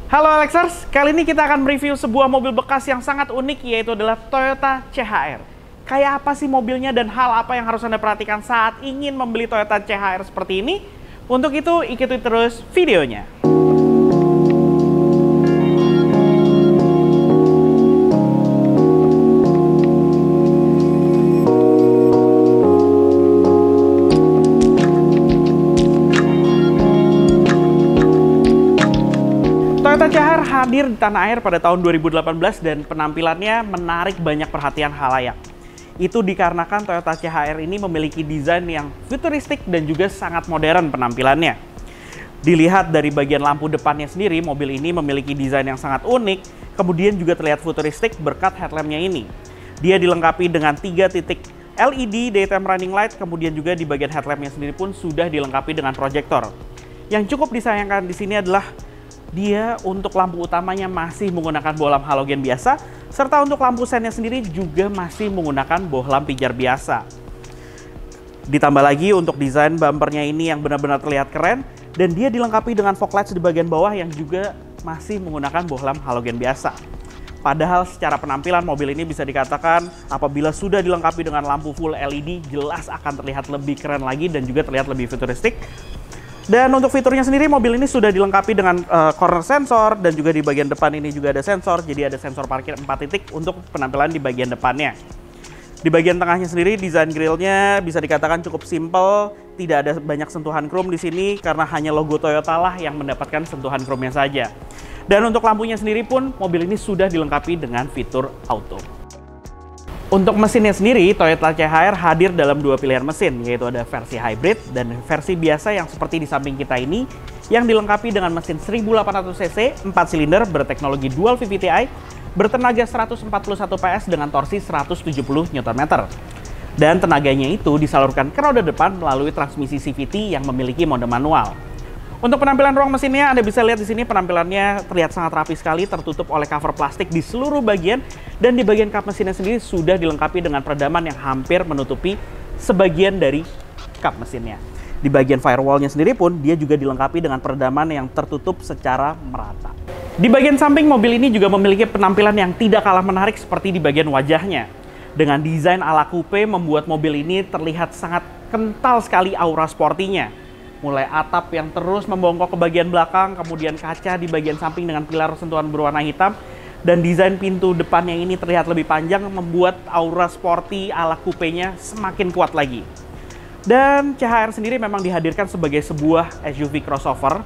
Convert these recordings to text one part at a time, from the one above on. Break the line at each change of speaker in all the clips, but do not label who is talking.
Halo Alexers, kali ini kita akan mereview sebuah mobil bekas yang sangat unik, yaitu adalah Toyota CHR. Kayak apa sih mobilnya dan hal apa yang harus Anda perhatikan saat ingin membeli Toyota CHR seperti ini? Untuk itu, ikuti terus videonya. Toyota CHR hadir di tanah air pada tahun 2018 dan penampilannya menarik banyak perhatian khalayak. Itu dikarenakan Toyota CHR ini memiliki desain yang futuristik dan juga sangat modern penampilannya. Dilihat dari bagian lampu depannya sendiri, mobil ini memiliki desain yang sangat unik, kemudian juga terlihat futuristik berkat headlampnya ini. Dia dilengkapi dengan 3 titik LED daytime running light, kemudian juga di bagian headlampnya sendiri pun sudah dilengkapi dengan proyektor. Yang cukup disayangkan di sini adalah dia untuk lampu utamanya masih menggunakan bohlam halogen biasa, serta untuk lampu sennya sendiri juga masih menggunakan bohlam pijar biasa. Ditambah lagi untuk desain bumpernya ini yang benar-benar terlihat keren, dan dia dilengkapi dengan fog lights di bagian bawah yang juga masih menggunakan bohlam halogen biasa. Padahal secara penampilan mobil ini bisa dikatakan apabila sudah dilengkapi dengan lampu full LED jelas akan terlihat lebih keren lagi dan juga terlihat lebih futuristik. Dan untuk fiturnya sendiri, mobil ini sudah dilengkapi dengan corner sensor dan juga di bagian depan ini juga ada sensor. Jadi ada sensor parkir 4 titik untuk penampilan di bagian depannya. Di bagian tengahnya sendiri, desain grillnya bisa dikatakan cukup simple. Tidak ada banyak sentuhan chrome di sini karena hanya logo Toyota lah yang mendapatkan sentuhan chrome-nya saja. Dan untuk lampunya sendiri pun, mobil ini sudah dilengkapi dengan fitur auto. Untuk mesinnya sendiri, Toyota CHR hadir dalam 2 pilihan mesin, yaitu ada versi hybrid dan versi biasa yang seperti di samping kita ini, yang dilengkapi dengan mesin 1800 cc, 4 silinder berteknologi dual VVT-i, bertenaga 141 PS dengan torsi 170 Nm. Dan tenaganya itu disalurkan ke roda depan melalui transmisi CVT yang memiliki mode manual. Untuk penampilan ruang mesinnya, Anda bisa lihat di sini penampilannya terlihat sangat rapi sekali, tertutup oleh cover plastik di seluruh bagian, dan di bagian kap mesinnya sendiri sudah dilengkapi dengan peredaman yang hampir menutupi sebagian dari kap mesinnya. Di bagian firewallnya sendiri pun dia juga dilengkapi dengan peredaman yang tertutup secara merata. Di bagian samping, mobil ini juga memiliki penampilan yang tidak kalah menarik seperti di bagian wajahnya. Dengan desain ala coupe membuat mobil ini terlihat sangat kental sekali aura sportinya. Mulai atap yang terus membongkok ke bagian belakang, kemudian kaca di bagian samping dengan pilar sentuhan berwarna hitam, dan desain pintu depannya ini terlihat lebih panjang membuat aura sporty ala coupe-nya semakin kuat lagi. Dan CHR sendiri memang dihadirkan sebagai sebuah SUV crossover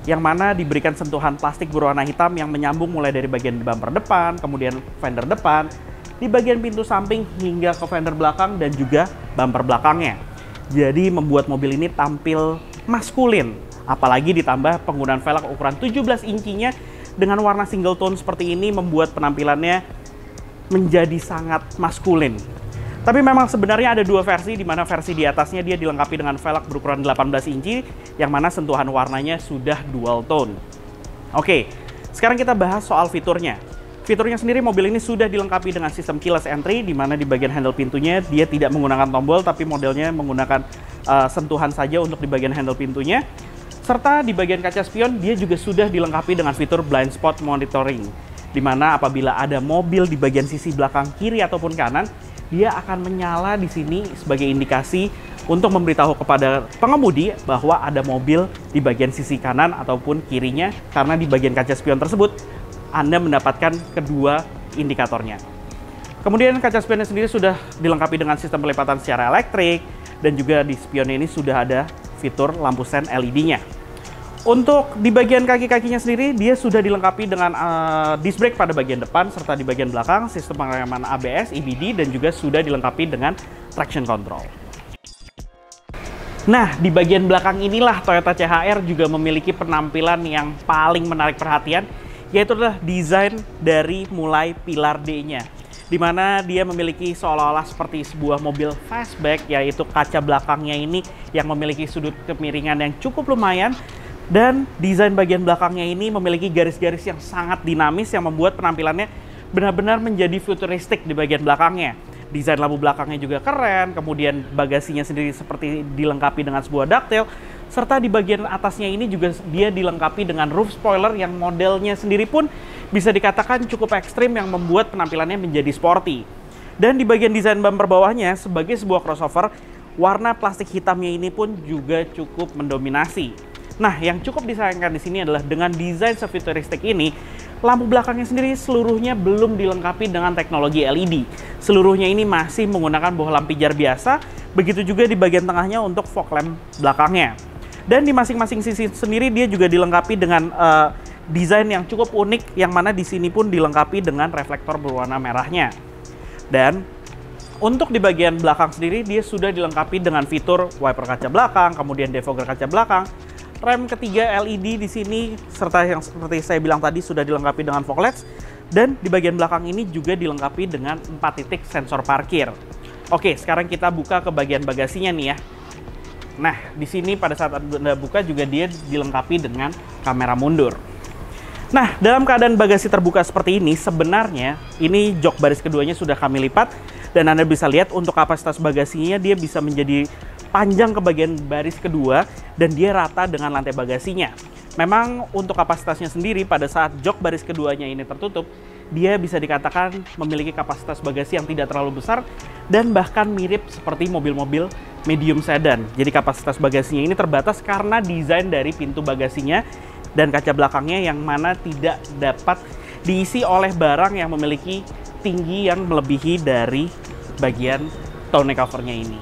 yang mana diberikan sentuhan plastik berwarna hitam yang menyambung mulai dari bagian bumper depan, kemudian fender depan, di bagian pintu samping hingga ke fender belakang dan juga bumper belakangnya. Jadi membuat mobil ini tampil maskulin, apalagi ditambah penggunaan velg ukuran 17 inchinya dengan warna single tone seperti ini membuat penampilannya menjadi sangat maskulin. Tapi memang sebenarnya ada 2 versi, di mana versi di atasnya dia dilengkapi dengan velg berukuran 18 inci yang mana sentuhan warnanya sudah dual tone. Oke, sekarang kita bahas soal fiturnya. Fiturnya sendiri, mobil ini sudah dilengkapi dengan sistem keyless entry, di mana di bagian handle pintunya dia tidak menggunakan tombol, tapi modelnya menggunakan sentuhan saja untuk di bagian handle pintunya. Serta di bagian kaca spion dia juga sudah dilengkapi dengan fitur blind spot monitoring, di mana apabila ada mobil di bagian sisi belakang kiri ataupun kanan, dia akan menyala di sini sebagai indikasi untuk memberitahu kepada pengemudi bahwa ada mobil di bagian sisi kanan ataupun kirinya, karena di bagian kaca spion tersebut Anda mendapatkan kedua indikatornya. Kemudian kaca spionnya sendiri sudah dilengkapi dengan sistem pelipatan secara elektrik, dan juga di spionnya ini sudah ada fitur lampu sen LED-nya. Untuk di bagian kaki-kakinya sendiri, dia sudah dilengkapi dengan disc brake pada bagian depan, serta di bagian belakang sistem pengereman ABS, EBD, dan juga sudah dilengkapi dengan traction control. Nah, di bagian belakang inilah Toyota CHR juga memiliki penampilan yang paling menarik perhatian, yaitu adalah desain dari mulai pilar D-nya, di mana dia memiliki seolah-olah seperti sebuah mobil fastback, yaitu kaca belakangnya ini yang memiliki sudut kemiringan yang cukup lumayan, dan desain bagian belakangnya ini memiliki garis-garis yang sangat dinamis yang membuat penampilannya benar-benar menjadi futuristik di bagian belakangnya. Desain lampu belakangnya juga keren, kemudian bagasinya sendiri seperti dilengkapi dengan sebuah ducktail, Serta di bagian atasnya ini juga dia dilengkapi dengan roof spoiler yang modelnya sendiri pun bisa dikatakan cukup ekstrim yang membuat penampilannya menjadi sporty. Dan di bagian desain bumper bawahnya sebagai sebuah crossover, warna plastik hitamnya ini pun juga cukup mendominasi. Nah, yang cukup disayangkan di sini adalah dengan desain sefuturistik ini, lampu belakangnya sendiri seluruhnya belum dilengkapi dengan teknologi LED. Seluruhnya ini masih menggunakan bohlam pijar biasa, begitu juga di bagian tengahnya untuk fog lamp belakangnya. Dan di masing-masing sisi sendiri dia juga dilengkapi dengan desain yang cukup unik, yang mana di sini pun dilengkapi dengan reflektor berwarna merahnya. Dan untuk di bagian belakang sendiri dia sudah dilengkapi dengan fitur wiper kaca belakang, kemudian defogger kaca belakang, rem ketiga LED di sini, serta yang seperti saya bilang tadi sudah dilengkapi dengan fog lamps. Dan di bagian belakang ini juga dilengkapi dengan 4 titik sensor parkir. Oke, sekarang kita buka ke bagian bagasinya nih ya. Nah, di sini pada saat Anda buka juga dia dilengkapi dengan kamera mundur. Nah, dalam keadaan bagasi terbuka seperti ini, sebenarnya ini jok baris keduanya sudah kami lipat. Dan Anda bisa lihat untuk kapasitas bagasinya dia bisa menjadi panjang ke bagian baris kedua dan dia rata dengan lantai bagasinya. Memang untuk kapasitasnya sendiri pada saat jok baris keduanya ini tertutup, dia bisa dikatakan memiliki kapasitas bagasi yang tidak terlalu besar dan bahkan mirip seperti mobil-mobil medium sedan. Jadi kapasitas bagasinya ini terbatas karena desain dari pintu bagasinya dan kaca belakangnya yang mana tidak dapat diisi oleh barang yang memiliki tinggi yang melebihi dari bagian tonneau covernya ini.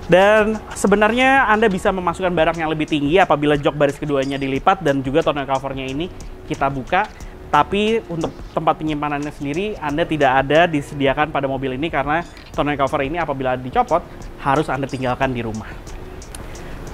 Dan sebenarnya Anda bisa memasukkan barang yang lebih tinggi apabila jok baris keduanya dilipat dan juga tonneau covernya ini kita buka. Tapi untuk tempat penyimpanannya sendiri Anda tidak ada disediakan pada mobil ini karena tonneau cover ini apabila dicopot harus Anda tinggalkan di rumah.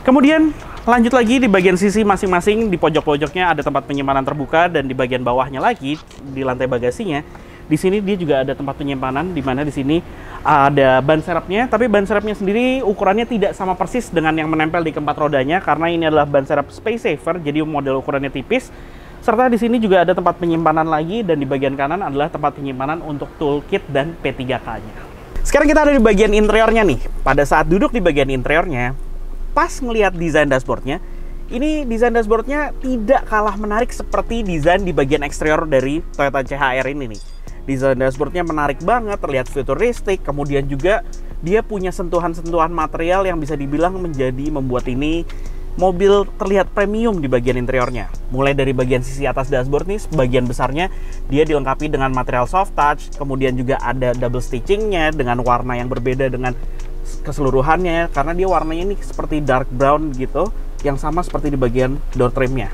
Kemudian lanjut lagi di bagian sisi masing-masing, di pojok-pojoknya ada tempat penyimpanan terbuka dan di bagian bawahnya lagi di lantai bagasinya. Di sini dia juga ada tempat penyimpanan di mana di sini ada ban serepnya, tapi ban serepnya sendiri ukurannya tidak sama persis dengan yang menempel di keempat rodanya karena ini adalah ban serep space saver, jadi model ukurannya tipis. Serta di sini juga ada tempat penyimpanan lagi dan di bagian kanan adalah tempat penyimpanan untuk toolkit dan P3K-nya. Sekarang kita ada di bagian interiornya nih. Pada saat duduk di bagian interiornya, pas ngelihat desain dashboardnya, ini desain dashboardnya tidak kalah menarik seperti desain di bagian eksterior dari Toyota CHR ini nih. Desain dashboardnya menarik banget, terlihat futuristik, kemudian juga dia punya sentuhan-sentuhan material yang bisa dibilang menjadi membuat ini mobil terlihat premium di bagian interiornya. Mulai dari bagian sisi atas dashboard nih, sebagian besarnya dia dilengkapi dengan material soft touch, kemudian juga ada double stitchingnya dengan warna yang berbeda dengan keseluruhannya, karena dia warnanya ini seperti dark brown gitu, yang sama seperti di bagian door trimnya.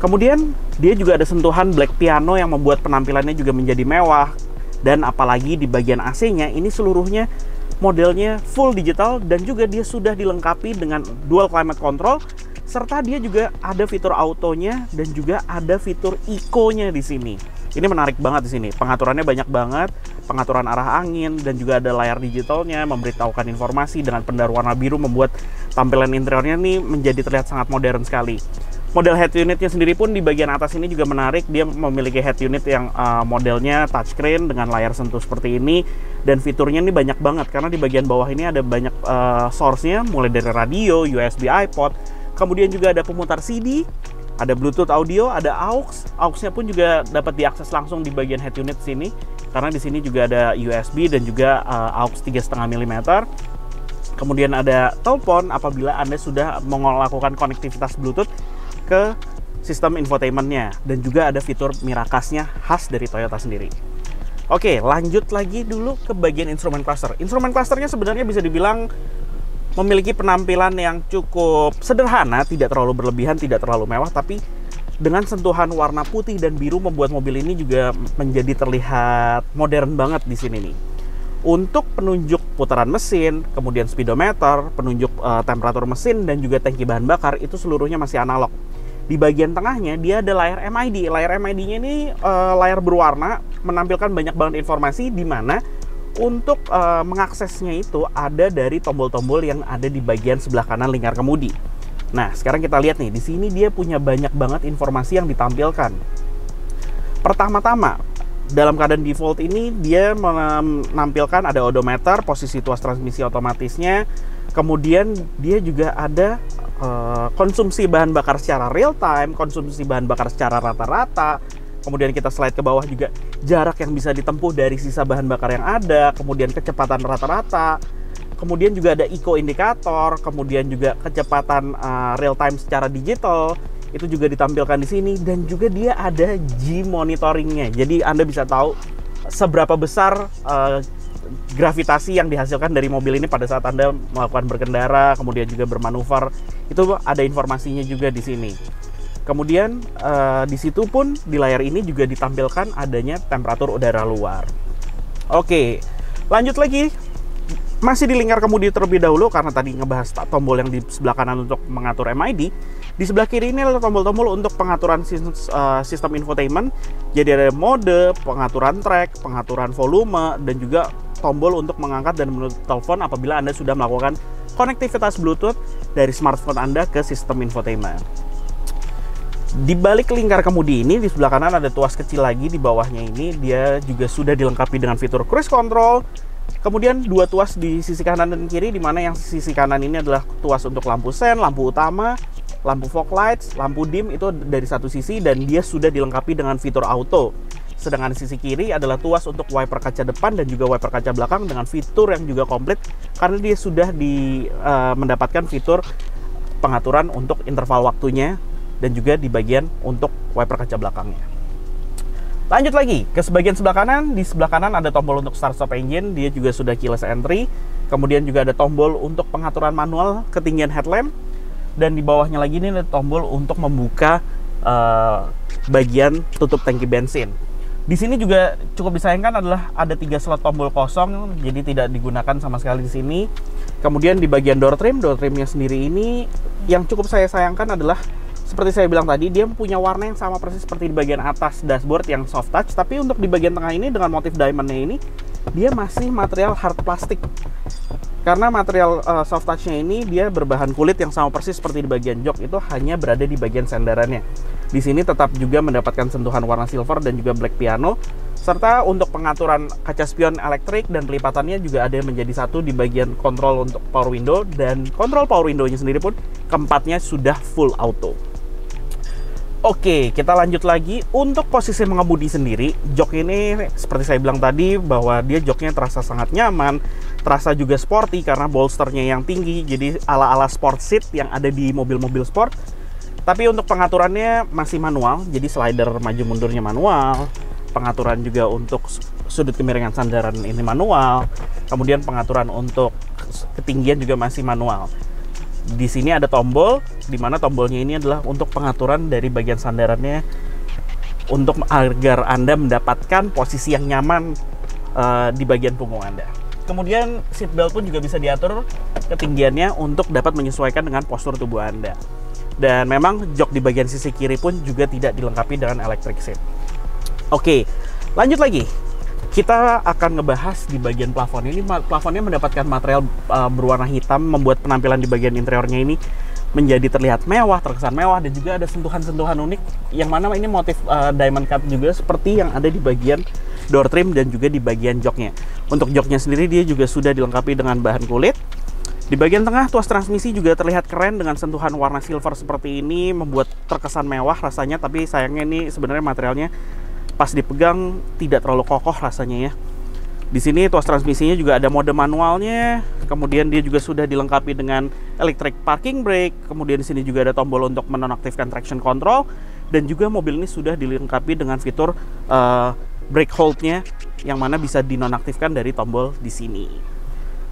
Kemudian dia juga ada sentuhan black piano yang membuat penampilannya juga menjadi mewah. Dan apalagi di bagian AC-nya ini seluruhnya modelnya full digital dan juga dia sudah dilengkapi dengan dual climate control, serta dia juga ada fitur autonya dan juga ada fitur eco-nya di sini. Ini menarik banget di sini. Pengaturannya banyak banget, pengaturan arah angin dan juga ada layar digitalnya memberitahukan informasi dengan pendar warna biru membuat tampilan interiornya nih menjadi terlihat sangat modern sekali. Model head unitnya sendiri pun di bagian atas ini juga menarik. Dia memiliki head unit yang modelnya touchscreen dengan layar sentuh seperti ini. Dan fiturnya ini banyak banget karena di bagian bawah ini ada banyak source-nya, mulai dari radio, USB, iPod. Kemudian juga ada pemutar CD, ada Bluetooth audio, ada aux. Aux-nya pun juga dapat diakses langsung di bagian head unit sini. Karena di sini juga ada USB dan juga aux 3,5 mm. Kemudian ada telepon apabila Anda sudah melakukan konektivitas Bluetooth ke sistem infotainmentnya, dan juga ada fitur Miracast-nya khas dari Toyota sendiri. Oke, lanjut lagi dulu ke bagian instrument cluster. Instrument clusternya sebenarnya bisa dibilang memiliki penampilan yang cukup sederhana, tidak terlalu berlebihan, tidak terlalu mewah, tapi dengan sentuhan warna putih dan biru membuat mobil ini juga menjadi terlihat modern banget di sini nih. Untuk penunjuk putaran mesin, kemudian speedometer, penunjuk temperatur mesin, dan juga tangki bahan bakar, itu seluruhnya masih analog. Di bagian tengahnya, dia ada layar MID. Layar MID-nya ini layar berwarna, menampilkan banyak banget informasi, di mana untuk mengaksesnya itu ada dari tombol-tombol yang ada di bagian sebelah kanan lingkar kemudi. Nah, sekarang kita lihat nih, di sini dia punya banyak banget informasi yang ditampilkan. Pertama-tama, dalam keadaan default ini dia menampilkan ada odometer, posisi tuas transmisi otomatisnya, kemudian dia juga ada konsumsi bahan bakar secara real time, konsumsi bahan bakar secara rata-rata. Kemudian kita slide ke bawah juga jarak yang bisa ditempuh dari sisa bahan bakar yang ada, kemudian kecepatan rata-rata, kemudian juga ada eco indikator, kemudian juga kecepatan real time secara digital itu juga ditampilkan di sini, dan juga dia ada G monitoringnya. Jadi Anda bisa tahu seberapa besar gravitasi yang dihasilkan dari mobil ini pada saat Anda melakukan berkendara, kemudian juga bermanuver. Itu ada informasinya juga di sini. Kemudian di situ pun di layar ini juga ditampilkan adanya temperatur udara luar. Oke, lanjut lagi. Masih di lingkar kemudi terlebih dahulu, karena tadi ngebahas tombol yang di sebelah kanan untuk mengatur MID. Di sebelah kiri ini adalah tombol-tombol untuk pengaturan sistem infotainment. Jadi ada mode, pengaturan track, pengaturan volume, dan juga tombol untuk mengangkat dan menutup telepon apabila Anda sudah melakukan konektivitas Bluetooth dari smartphone Anda ke sistem infotainment. Di balik lingkar kemudi ini, di sebelah kanan ada tuas kecil lagi di bawahnya ini. Dia juga sudah dilengkapi dengan fitur cruise control. Kemudian dua tuas di sisi kanan dan kiri, di mana yang sisi kanan ini adalah tuas untuk lampu sen, lampu utama, lampu fog lights, lampu dim itu dari satu sisi, dan dia sudah dilengkapi dengan fitur auto. Sedangkan di sisi kiri adalah tuas untuk wiper kaca depan dan juga wiper kaca belakang dengan fitur yang juga komplit, karena dia sudah mendapatkan fitur pengaturan untuk interval waktunya dan juga di bagian untuk wiper kaca belakangnya. Lanjut lagi ke bagian sebelah kanan. Di sebelah kanan ada tombol untuk start stop engine, dia juga sudah keyless entry. Kemudian juga ada tombol untuk pengaturan manual ketinggian headlamp, dan di bawahnya lagi ini ada tombol untuk membuka bagian tutup tangki bensin. Di sini juga cukup disayangkan adalah ada 3 slot tombol kosong, jadi tidak digunakan sama sekali di sini. Kemudian di bagian door trimnya sendiri ini yang cukup saya sayangkan adalah, seperti saya bilang tadi, dia punya warna yang sama persis seperti di bagian atas dashboard yang soft touch, tapi untuk di bagian tengah ini dengan motif diamondnya ini, dia masih material hard plastik. Karena material soft touch-nya ini dia berbahan kulit yang sama persis seperti di bagian jok, itu hanya berada di bagian sendarannya. Di sini tetap juga mendapatkan sentuhan warna silver dan juga black piano, serta untuk pengaturan kaca spion elektrik dan pelipatannya juga ada yang menjadi satu di bagian kontrol untuk power window, dan kontrol power window-nya sendiri pun keempatnya sudah full auto. Oke, kita lanjut lagi. Untuk posisi mengemudi sendiri, jok ini seperti saya bilang tadi bahwa dia joknya terasa sangat nyaman, terasa juga sporty karena bolsternya yang tinggi, jadi ala-ala sport seat yang ada di mobil-mobil sport. Tapi untuk pengaturannya masih manual, jadi slider maju mundurnya manual, pengaturan juga untuk sudut kemiringan sandaran ini manual, kemudian pengaturan untuk ketinggian juga masih manual. Di sini ada tombol, di mana tombolnya ini adalah untuk pengaturan dari bagian sandarannya untuk agar Anda mendapatkan posisi yang nyaman di bagian punggung Anda. Kemudian seat belt pun juga bisa diatur ketinggiannya untuk dapat menyesuaikan dengan postur tubuh Anda. Dan memang jok di bagian sisi kiri pun juga tidak dilengkapi dengan electric seat. Oke, lanjut lagi. Kita akan ngebahas di bagian plafon ini. Plafonnya mendapatkan material berwarna hitam, membuat penampilan di bagian interiornya ini menjadi terlihat mewah, terkesan mewah, dan juga ada sentuhan-sentuhan unik yang mana ini motif diamond cut juga seperti yang ada di bagian door trim dan juga di bagian joknya. Untuk joknya sendiri dia juga sudah dilengkapi dengan bahan kulit. Di bagian tengah tuas transmisi juga terlihat keren dengan sentuhan warna silver seperti ini, membuat terkesan mewah rasanya, tapi sayangnya ini sebenarnya materialnya pas dipegang tidak terlalu kokoh rasanya ya. Di sini tuas transmisinya juga ada mode manualnya, kemudian dia juga sudah dilengkapi dengan electric parking brake, kemudian di sini juga ada tombol untuk menonaktifkan traction control, dan juga mobil ini sudah dilengkapi dengan fitur brake hold-nya yang mana bisa dinonaktifkan dari tombol di sini.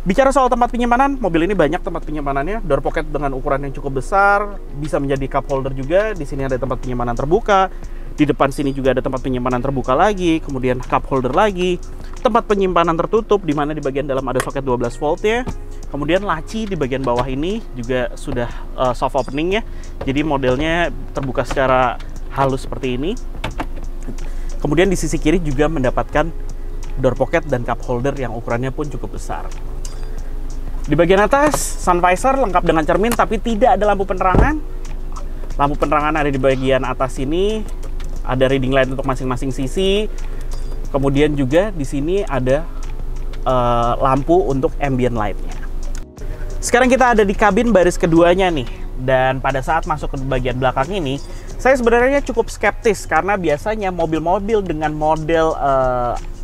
Bicara soal tempat penyimpanan, mobil ini banyak tempat penyimpanannya. Door pocket dengan ukuran yang cukup besar, bisa menjadi cup holder juga. Di sini ada tempat penyimpanan terbuka. Di depan sini juga ada tempat penyimpanan terbuka lagi, kemudian cup holder lagi. Tempat penyimpanan tertutup, di mana di bagian dalam ada soket 12 voltnya. Kemudian laci di bagian bawah ini juga sudah soft opening ya. Jadi modelnya terbuka secara halus seperti ini. Kemudian di sisi kiri juga mendapatkan door pocket dan cup holder yang ukurannya pun cukup besar. Di bagian atas, sun visor lengkap dengan cermin tapi tidak ada lampu penerangan. Lampu penerangan ada di bagian atas sini. Ada reading light untuk masing-masing sisi. Kemudian juga di sini ada lampu untuk ambient light-nya. Sekarang kita ada di kabin baris keduanya nih. Dan pada saat masuk ke bagian belakang ini, saya sebenarnya cukup skeptis karena biasanya mobil-mobil dengan model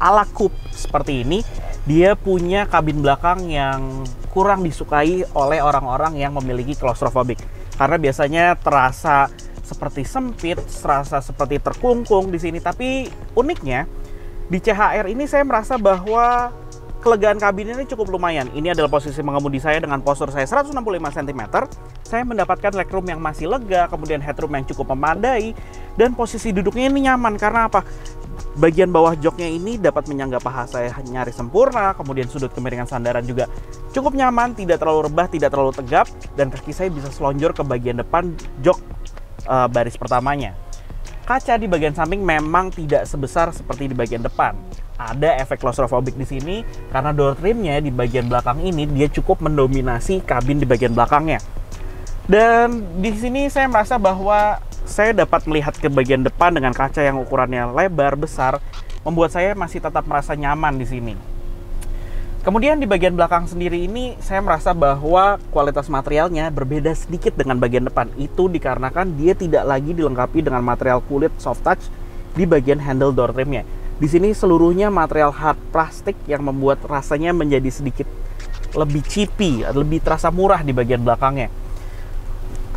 ala coupe seperti ini, dia punya kabin belakang yang kurang disukai oleh orang-orang yang memiliki claustrophobic. Karena biasanya terasa seperti sempit, terasa seperti terkungkung di sini. Tapi uniknya di CHR ini saya merasa bahwa kelegaan kabin ini cukup lumayan. Ini adalah posisi mengemudi saya dengan postur saya 165 cm. Saya mendapatkan legroom yang masih lega, kemudian headroom yang cukup memadai, dan posisi duduknya ini nyaman. Karena apa? Bagian bawah joknya ini dapat menyangga paha saya nyaris sempurna, kemudian sudut kemiringan sandaran juga cukup nyaman, tidak terlalu rebah, tidak terlalu tegap, dan kaki saya bisa selonjor ke bagian depan jok baris pertamanya. Kaca di bagian samping memang tidak sebesar seperti di bagian depan. Ada efek claustrophobic di sini karena door trimnya di bagian belakang ini dia cukup mendominasi kabin di bagian belakangnya. Dan di sini saya merasa bahwa saya dapat melihat ke bagian depan dengan kaca yang ukurannya lebar, besar, membuat saya masih tetap merasa nyaman di sini. Kemudian di bagian belakang sendiri ini, saya merasa bahwa kualitas materialnya berbeda sedikit dengan bagian depan. Itu dikarenakan dia tidak lagi dilengkapi dengan material kulit soft touch di bagian handle door trimnya. Di sini seluruhnya material hard plastik yang membuat rasanya menjadi sedikit lebih chippy, lebih terasa murah di bagian belakangnya.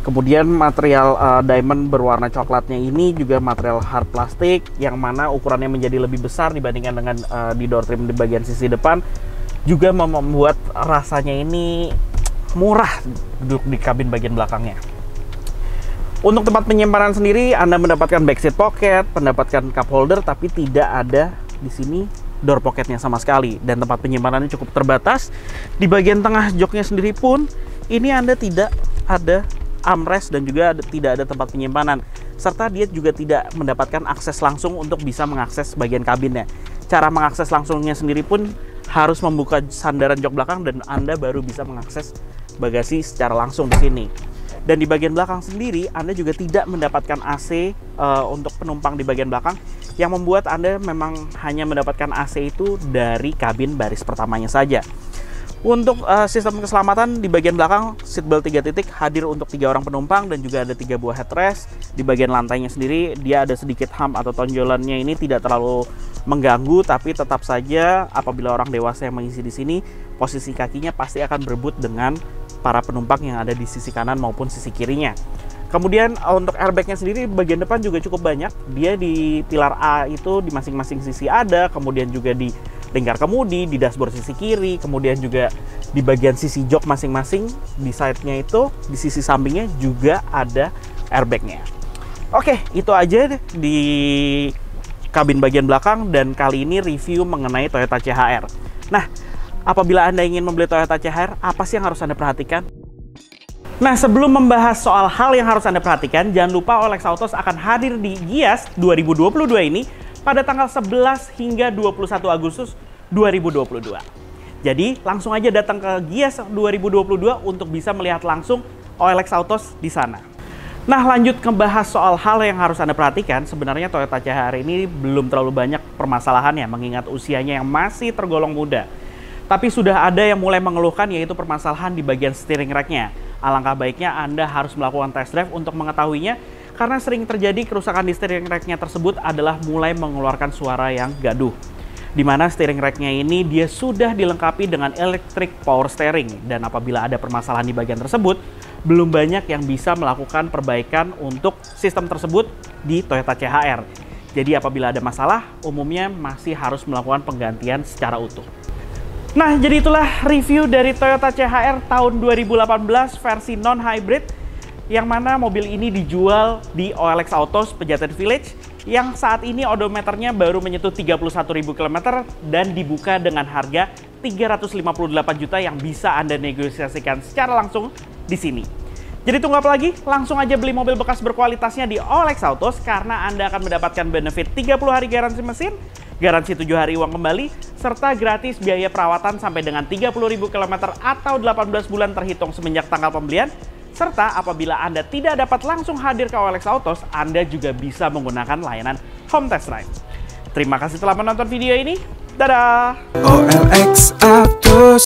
Kemudian material diamond berwarna coklatnya ini juga material hard plastik yang mana ukurannya menjadi lebih besar dibandingkan dengan di door trim di bagian sisi depan, juga membuat rasanya ini murah duduk di kabin bagian belakangnya. Untuk tempat penyimpanan sendiri, Anda mendapatkan backseat pocket, mendapatkan cup holder, tapi tidak ada di sini door pocketnya sama sekali, dan tempat penyimpanannya cukup terbatas. Di bagian tengah joknya sendiri pun ini Anda tidak ada armrest dan juga tidak ada tempat penyimpanan, serta dia juga tidak mendapatkan akses langsung untuk bisa mengakses bagian kabinnya. Cara mengakses langsungnya sendiri pun harus membuka sandaran jok belakang dan Anda baru bisa mengakses bagasi secara langsung di sini. Dan di bagian belakang sendiri Anda juga tidak mendapatkan AC untuk penumpang di bagian belakang, yang membuat Anda memang hanya mendapatkan AC itu dari kabin baris pertamanya saja. Untuk sistem keselamatan di bagian belakang, seatbelt 3 titik hadir untuk 3 orang penumpang dan juga ada 3 buah headrest. Di bagian lantainya sendiri dia ada sedikit hump atau tonjolannya, ini tidak terlalu mengganggu, tapi tetap saja apabila orang dewasa yang mengisi di sini, posisi kakinya pasti akan berebut dengan para penumpang yang ada di sisi kanan maupun sisi kirinya. Kemudian untuk airbagnya sendiri bagian depan juga cukup banyak. Dia di pilar A itu di masing-masing sisi ada, kemudian juga di lingkar kemudi, di dashboard sisi kiri, kemudian juga di bagian sisi jok masing-masing, di side-nya itu, di sisi sampingnya juga ada airbagnya. Oke, itu aja di kabin bagian belakang, dan kali ini review mengenai Toyota CHR. Nah, apabila Anda ingin membeli Toyota CHR, apa sih yang harus Anda perhatikan? Nah, sebelum membahas soal hal yang harus Anda perhatikan, jangan lupa OLX Autos akan hadir di Gias 2022 ini pada tanggal 11 hingga 21 Agustus 2022. Jadi, langsung aja datang ke Gias 2022 untuk bisa melihat langsung OLX Autos di sana. Nah, lanjut membahas soal hal yang harus Anda perhatikan. Sebenarnya Toyota CHR ini belum terlalu banyak permasalahannya mengingat usianya yang masih tergolong muda. Tapi sudah ada yang mulai mengeluhkan, yaitu permasalahan di bagian steering rack-nya. Alangkah baiknya Anda harus melakukan test drive untuk mengetahuinya, karena sering terjadi kerusakan di steering rack-nya tersebut adalah mulai mengeluarkan suara yang gaduh. Di mana steering rack-nya ini dia sudah dilengkapi dengan electric power steering, dan apabila ada permasalahan di bagian tersebut, belum banyak yang bisa melakukan perbaikan untuk sistem tersebut di Toyota CHR. Jadi apabila ada masalah, umumnya masih harus melakukan penggantian secara utuh. Nah, jadi itulah review dari Toyota CHR tahun 2018 versi non-hybrid, yang mana mobil ini dijual di OLX Autos Pejaten Village, yang saat ini odometernya baru menyentuh 31.000 km dan dibuka dengan harga 358 juta yang bisa Anda negosiasikan secara langsung di sini. Jadi tunggu apa lagi? Langsung aja beli mobil bekas berkualitasnya di OLX Autos, karena Anda akan mendapatkan benefit 30 hari garansi mesin, garansi 7 hari uang kembali, serta gratis biaya perawatan sampai dengan 30.000 km atau 18 bulan terhitung semenjak tanggal pembelian. Serta apabila Anda tidak dapat langsung hadir ke OLX Autos, Anda juga bisa menggunakan layanan home test drive. Terima kasih telah menonton video ini. Dadah! OLX Autos.